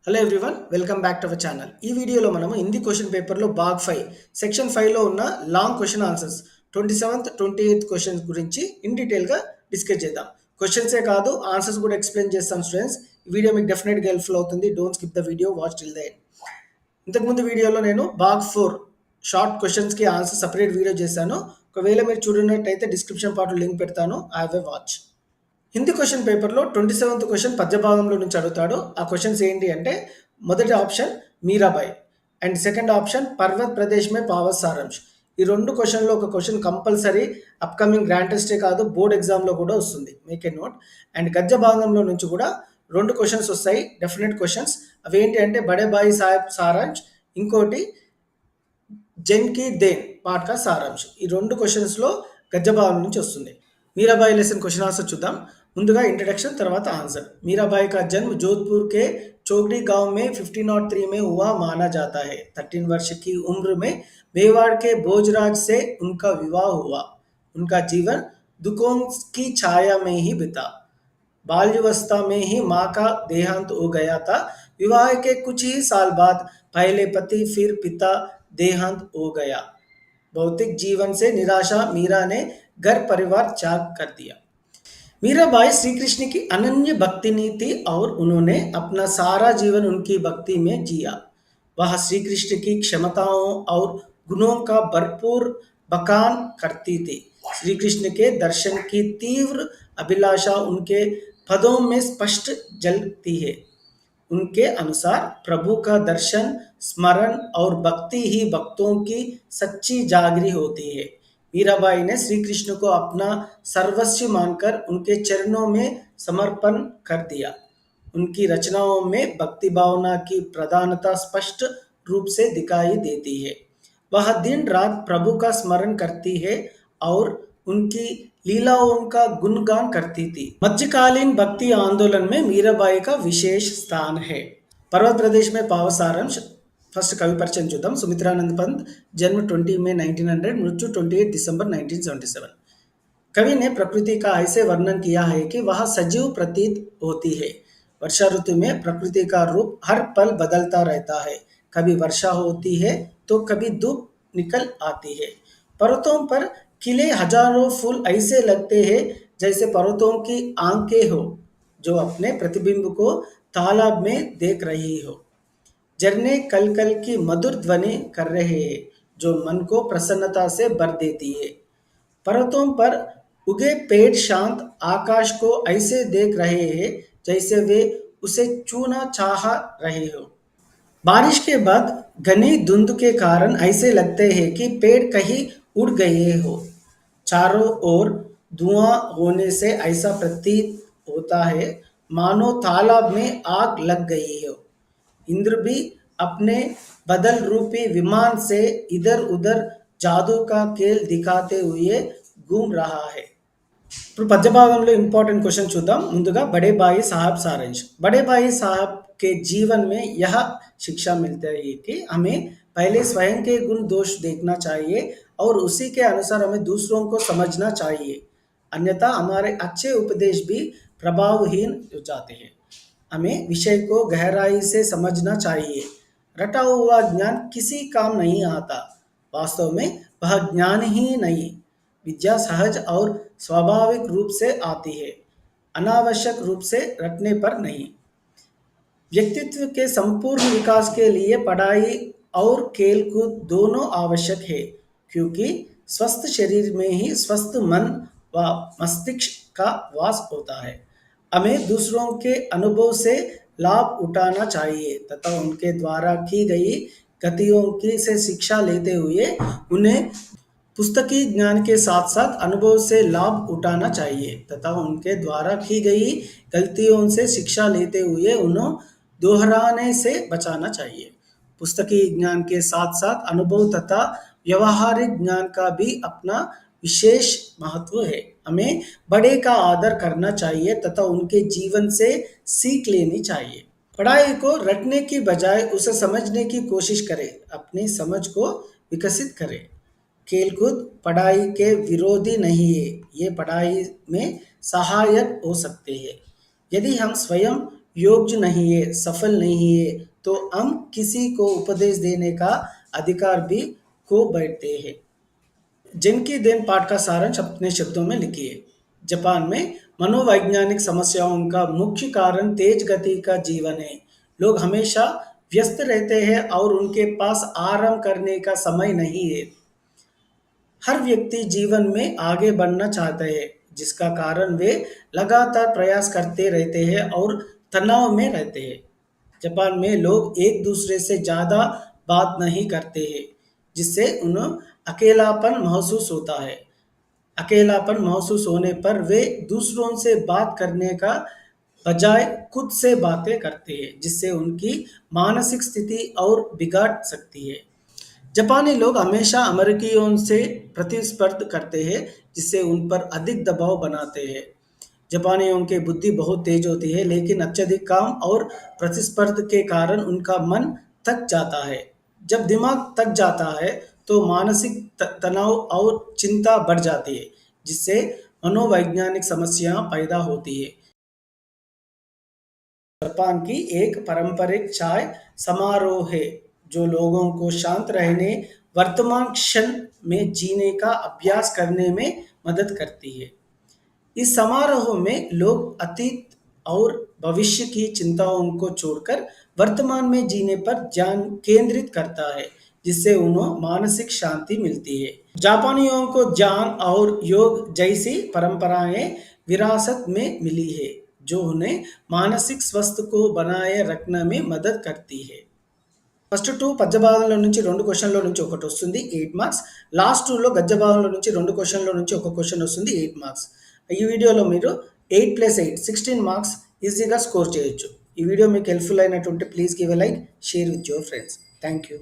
Hello everyone welcome back to our channel. ఈ వీడియోలో మనము హిందీ క్వశ్చన్ పేపర్లో భాగ్ 5 సెక్షన్ 5లో ఉన్న long question answers 27th 28th questions గురించి ఇన్ డీటెయిల్గా డిస్కస్ చేద్దాం. క్వశ్చన్సే కాదు ఆన్సర్స్ కూడా ఎక్స్ప్లెయిన్ చేస్తాం స్టూడెంట్స్. ఈ వీడియో మీకు డెఫినెట్గా హెల్ప్ఫుల్ అవుతుంది. Don't skip the video, watch till the end. ఇంతకుముందు వీడియోలో నేను భాగ్ 4 షార్ట్ క్వశ్చన్స్కి ఆన్సర్ సపరేట్ వీడియో చేశాను. ఒకవేళ మీరు చూడనట్టయితే డిస్క్రిప్షన్ పార్ట్లో లింక్ పెడతాను. I have a watch. Hindi question పేపర్లో 27th క్వశ్చన్ పద్య భాగంలో నుంచి అడుగుతాడు. ఆ క్వశ్చన్స్ ఏంటి అంటే, మొదటి option Mirabai and second option Parvat Pradesh Mein Pavas సారాంశ్. ఈ రెండు క్వశ్చన్లో ఒక క్వశ్చన్ కంపల్సరీ అప్కమింగ్ గ్రాండ్ టెస్టే కాదు బోర్డ్ ఎగ్జామ్లో కూడా వస్తుంది, మేక్ ఏ నోట్. అండ్ గద్య భాగంలో నుంచి కూడా రెండు క్వశ్చన్స్ వస్తాయి, డెఫినెట్ క్వశ్చన్స్. అవి ఏంటి అంటే బడే బాయి సాహెబ్ సారాంశ్, ఇంకోటి జన్ की देन पाठ का सारांश. ఈ రెండు క్వశ్చన్స్లో గద్య భాగం నుంచి వస్తుంది. मीराबाई लेसन क्वेश्चन आंसर చూద్దాం. ముందుగా इंट्रोडक्शन తర్వాత आंसर. मीराबाई का जन्म जोधपुर के चोगड़ी गांव में 1503 में हुआ माना जाता है. 13 वर्ष की उम्र में मेवाड़ के भोजराज से उनका विवाह हुआ. उनका जीवन दुखों की छाया में ही बीता. बाल्यावस्था में ही माँ का देहांत हो गया था. विवाह के कुछ ही साल बाद पहले पति फिर पिता देहांत हो गया. भौतिक जीवन से निराशा मीरा ने घर परिवार त्याग कर दिया. मीराबाई श्री कृष्ण की अनन्य भक्तिनी थी और उन्होंने अपना सारा जीवन उनकी भक्ति में जिया. वह श्री कृष्ण की क्षमताओं और गुणों का भरपूर बखान करती थी. श्री कृष्ण के दर्शन की तीव्र अभिलाषा उनके पदों में स्पष्ट झलकती है. उनके अनुसार प्रभु का दर्शन, स्मरण और भक्ति ही भक्तों की सच्ची जागरी होती है. मीराबाई ने श्री कृष्ण को अपना सर्वस्व मानकर उनके चरणों में समर्पण कर दिया. उनकी रचनाओं में भक्ति भावना की प्रधानता स्पष्ट रूप से दिखाई देती है. वह दिन रात प्रभु का स्मरण करती है और उनकी लीलाओं का गुणगान करती थी. मध्यकालीन भक्ति आंदोलन में मीराबाई का विशेष स्थान है. पर्वत प्रदेश में पावस सारांश. फर्स्ट कवि परिचय చూద్దాం. सुमित्रानंद पंत, जन्म 20 मई 1900, मृत्यु 28 दिसंबर 1977. कवि ने प्रकृति का ऐसे वर्णन किया है कि वह सजीव प्रतीत होती है. वर्षा ऋतु में प्रकृति का रूप हर पल बदलता रहता है. कभी वर्षा होती है तो कभी धूप निकल आती है. पर्वतों पर खिले हजारों फूल ऐसे लगते हैं जैसे पर्वतों की आंखें हो जो अपने प्रतिबिंब को तालाब में देख रही हो. झरने कल कल की मधुर ध्वनि कर रहे हैं जो मन को प्रसन्नता से भर देती है. पर्वतों पर उगे पेड़ शांत आकाश को ऐसे देख रहे हैं जैसे वे उसे छूना चाह रहे हो. बारिश के बाद घनी धुंध के कारण ऐसे लगते हैं कि पेड़ कहीं उड़ गए हो. चारों ओर धुआं होने से ऐसा प्रतीत होता है मानो तालाब में आग लग गई हो. इंद्र भी अपने बदल रूपी विमान से इधर उधर जादू का खेल दिखाते हुए घूम रहा है. ఇప్పుడు పద్య భాగంలో इंपॉर्टेंट क्वेश्चन చూద్దాం. ముందుగా बड़े भाई साहब सारांश. बड़े भाई साहब के जीवन में यह शिक्षा मिलता है कि हमें पहले स्वयं के गुण दोष देखना चाहिए और उसी के अनुसार हमें दूसरों को समझना चाहिए, अन्यथा हमारे अच्छे उपदेश भी प्रभावहीन हो जाते हैं. हमें विषय को गहराई से समझना चाहिए. रटा हुआ ज्ञान किसी काम नहीं आता. वास्तव में वह ज्ञान ही नहीं, विद्या सहज और स्वाभाविक रूप से आती है, अनावश्यक रूप से रटने पर नहीं. व्यक्तित्व के संपूर्ण विकास के लिए पढ़ाई और खेलकूद दोनों आवश्यक है, क्योंकि स्वस्थ शरीर में ही स्वस्थ मन व मस्तिष्क का वास होता है. हमें दूसरों के अनुभव से लाभ उठाना चाहिए तथा उनके द्वारा की गई गतियों की से शिक्षा लेते हुए उन्हें पुस्तकीय ज्ञान के साथ साथ अनुभव से लाभ उठाना चाहिए तथा उनके द्वारा की गई गलतियों से शिक्षा लेते हुए उन्हें दोहराने से बचाना चाहिए. पुस्तकीय ज्ञान के साथ साथ अनुभव तथा व्यवहारिक ज्ञान का भी अपना विशेष महत्व है. हमें बड़े का आदर करना चाहिए तथा उनके जीवन से सीख लेनी चाहिए. पढ़ाई को रटने की बजाय उसे समझने की कोशिश करें, अपनी समझ को विकसित करें. खेलकूद पढ़ाई के विरोधी नहीं है, ये पढ़ाई में सहायक हो सकते हैं. यदि हम स्वयं योग्य नहीं है, सफल नहीं है, तो हम किसी को उपदेश देने का अधिकार भी खो बैठते हैं। जिनकी देन पाठ का सारांश अपने शब्दों में लिखिए। जापान में मनोवैज्ञानिक समस्याओं का मुख्य कारण तेज गति का जीवन है। लोग हमेशा व्यस्त रहते हैं और उनके पास आराम करने का समय नहीं है। हर व्यक्ति जीवन में आगे बढ़ना चाहते हैं, जिसका कारण वे लगातार प्रयास करते रहते हैं और तनाव में रहते हैं। जापान में लोग एक दूसरे से ज़्यादा बात नहीं करते हैं, जिससे उन्हें अकेलापन महसूस होता है। अकेलापन महसूस होने पर वे दूसरों से बात करने का बजाय खुद से बातें करते हैं, जिससे उनकी मानसिक स्थिति और बिगाड़ सकती है। जापानी लोग हमेशा अमेरिकियों से प्रतिस्पर्ध करते हैं, जिससे उन पर अधिक दबाव बनाते हैं। जापानियों की बुद्धि बहुत तेज होती है, लेकिन अत्यधिक काम और प्रतिस्पर्ध के कारण उनका मन थक जाता है। जब दिमाग थक जाता है, तो मानसिक तनाव और चिंता बढ़ जाती है, जिससे मनोवैज्ञानिक समस्याएं पैदा होती है। जापान की एक पारंपरिक चाय समारोह है, जो लोगों को शांत रहने, वर्तमान क्षण में जीने का अभ्यास करने में मदद करती है। इस समारोह में लोग अतीत और भविष्य की चिंताओं को छोड़कर वर्तमान में जीने पर ध्यान केंद्रित करता है, जिससे उन्हें मानसिक शांति मिलती है। जापानियों को ध्यान और योग जैसी परंपराएं विरासत में मिली है, जो उन्हें मानसिक स्वास्थ्य को बनाए रखने में मदद करती है। ఫస్ట్ 2 పద్య భాగంలో నుంచి 2 క్వెషన్‌లో నుంచి ఒకటొస్తుంది 8 మార్క్స్. లాస్ట్ 2లో గద్య భాగంలో నుంచి 2 క్వెషన్‌లో నుంచి ఒక క్వెషన్ వస్తుంది 8 మార్క్స్. ఈ వీడియోలో మీరు 8+8 16 మార్క్స్ ఈజీగా స్కోర్ చేయొచ్చు. ఈ వీడియో మీకు హెల్ప్‌ఫుల్ అయినట్టుంటే please give a like, share with your friends. Thank you.